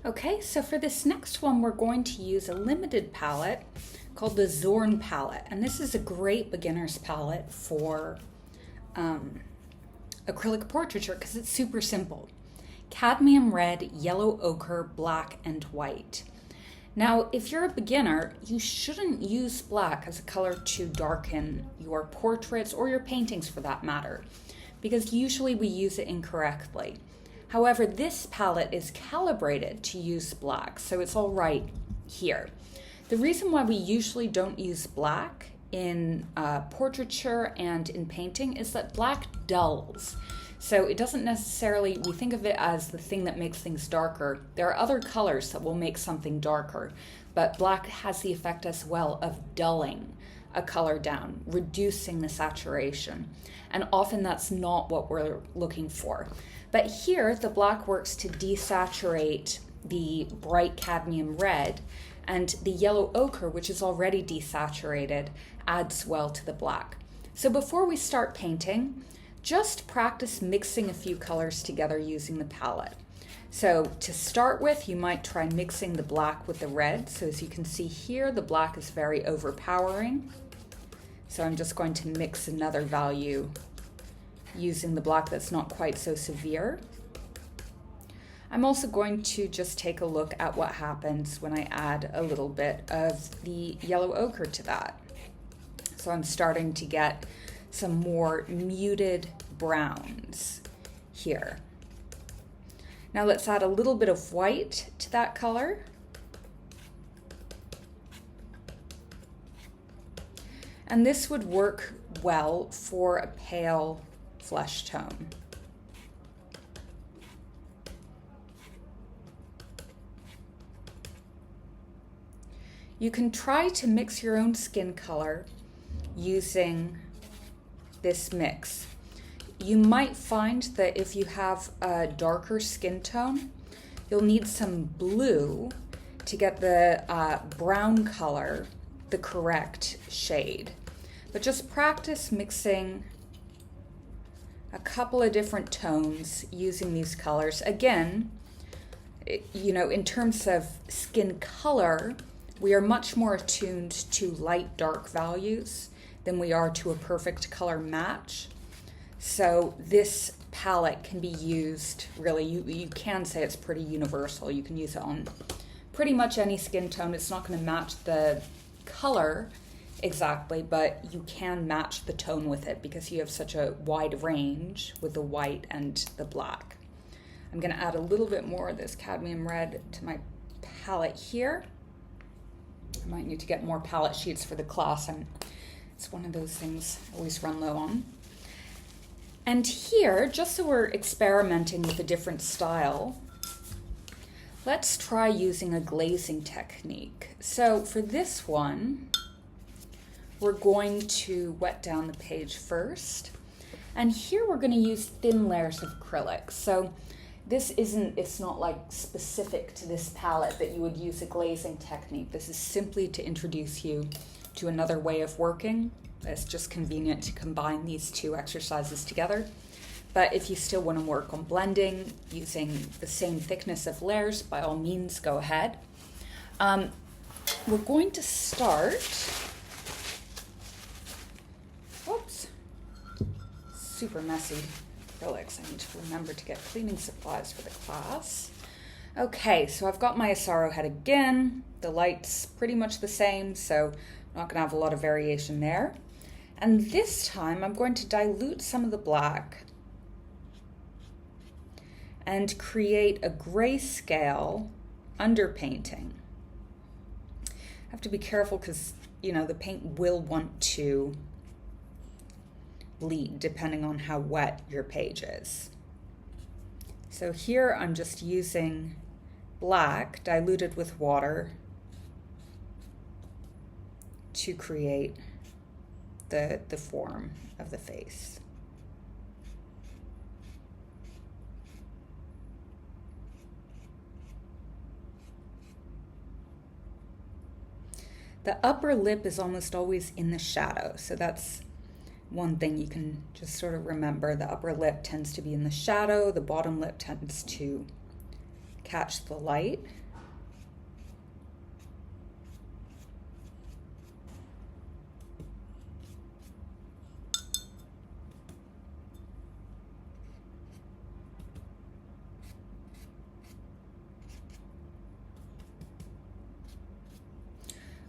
Okay, so for this next one, we're going to use a limited palette called the Zorn palette. And this is a great beginner's palette for acrylic portraiture because it's super simple. Cadmium red, yellow ochre, black, and white. Now, if you're a beginner, you shouldn't use black as a color to darken your portraits or your paintings for that matter, because usually we use it incorrectly. However, this palette is calibrated to use black, so it's all right here. The reason why we usually don't use black in portraiture and in painting is that black dulls. So it doesn't necessarily, we think of it as the thing that makes things darker. There are other colors that will make something darker, but black has the effect as well of dulling a color down, reducing the saturation. And often that's not what we're looking for. But here, the black works to desaturate the bright cadmium red, and the yellow ochre, which is already desaturated, adds well to the black. So before we start painting, just practice mixing a few colors together using the palette. So to start with, you might try mixing the black with the red. So as you can see here, the black is very overpowering. So I'm just going to mix another value using the black that's not quite so severe. I'm also going to just take a look at what happens when I add a little bit of the yellow ochre to that. So I'm starting to get some more muted browns here. Now let's add a little bit of white to that color. And this would work well for a pale flesh tone. You can try to mix your own skin color using this mix. You might find that if you have a darker skin tone, you'll need some blue to get the brown color the correct shade. But just practice mixing a couple of different tones using these colors. Again, in terms of skin color, we are much more attuned to light dark values than we are to a perfect color match. So this palette can be used, really, you can say it's pretty universal. You can use it on pretty much any skin tone. It's not going to match the color exactly, but you can match the tone with it because you have such a wide range with the white and the black. I'm going to add a little bit more of this cadmium red to my palette here. I might need to get more palette sheets for the class. It's one of those things I always run low on. And here, just so we're experimenting with a different style, let's try using a glazing technique. So for this one, we're going to wet down the page first. And here we're going to use thin layers of acrylics. So it's not like specific to this palette that you would use a glazing technique. This is simply to introduce you to another way of working. It's just convenient to combine these two exercises together. But if you still want to work on blending using the same thickness of layers, by all means, go ahead. We're going to start, whoops, super messy acrylics. I need to remember to get cleaning supplies for the class. Okay, so I've got my Asaro head again. The light's pretty much the same, so I'm not going to have a lot of variation there. And this time I'm going to dilute some of the black and create a grayscale underpainting. I have to be careful because, the paint will want to bleed depending on how wet your page is. So here I'm just using black diluted with water to create the form of the face. The upper lip is almost always in the shadow, so that's one thing you can just sort of remember. The upper lip tends to be in the shadow, the bottom lip tends to catch the light.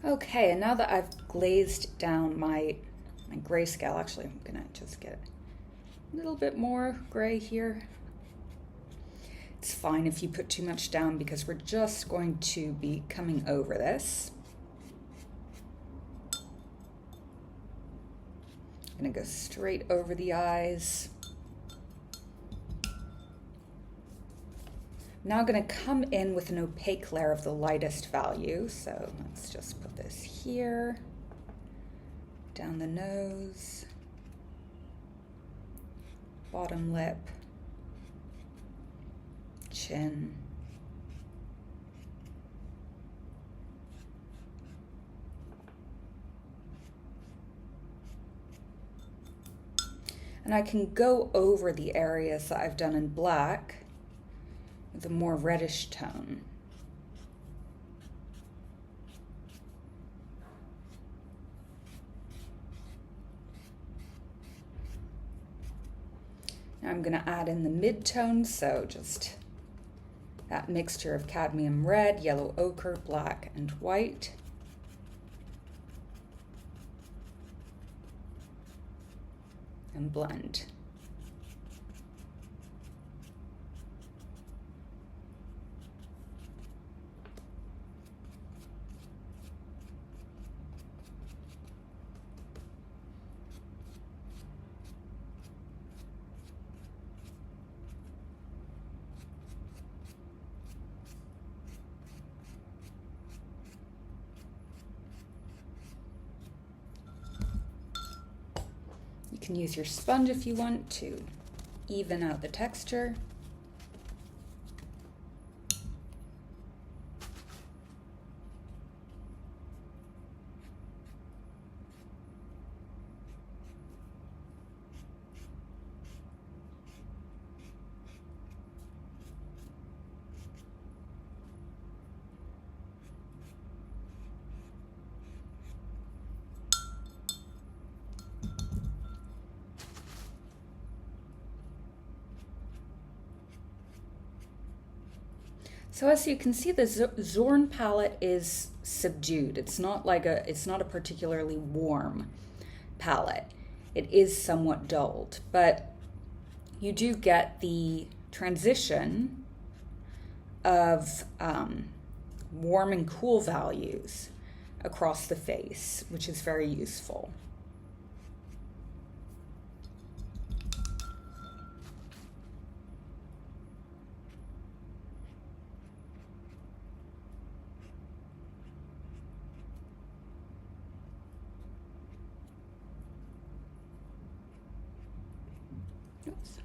Okay, and now that I've glazed down my grayscale, actually I'm gonna just get a little bit more gray here. It's fine if you put too much down because we're just going to be coming over this. I'm gonna go straight over the eyes. Now I'm going to come in with an opaque layer of the lightest value. So let's just put this here, down the nose, bottom lip, chin, and I can go over the areas that I've done in black with a more reddish tone. Now I'm going to add in the midtones, so just that mixture of cadmium red, yellow ochre, black, and white. And blend. You can use your sponge if you want to even out the texture. So as you can see, the Zorn palette is subdued. It's not a particularly warm palette. It is somewhat dulled, but you do get the transition of warm and cool values across the face, which is very useful. Oops.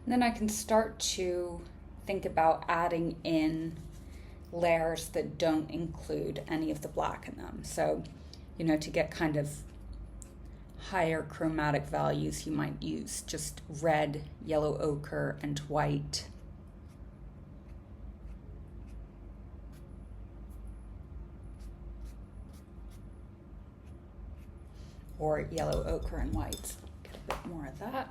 And then I can start to think about adding in layers that don't include any of the black in them. So, you know, to get kind of higher chromatic values, you might use just red, yellow ochre, and white. Or yellow ochre and white. Get a bit more of that.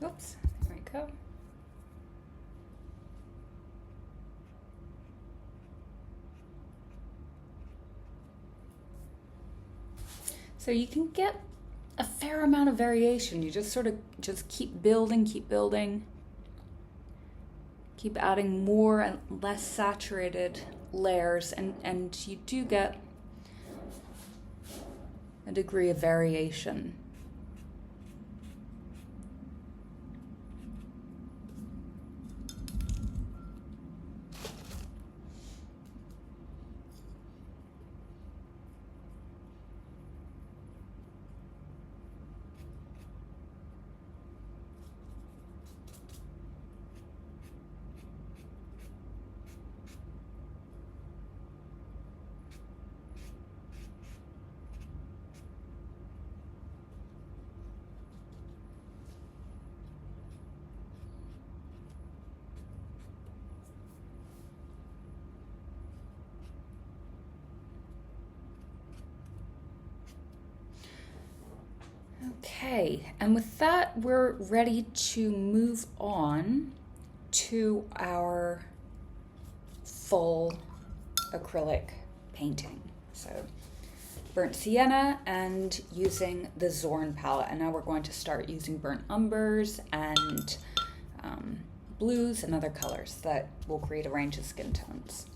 Oops, there we go. So you can get a fair amount of variation. You just sort of just keep building, keep adding more and less saturated layers, and you do get a degree of variation. Okay, and with that, we're ready to move on to our full acrylic painting. So burnt sienna and using the Zorn palette. And now we're going to start using burnt umbers and blues and other colors that will create a range of skin tones.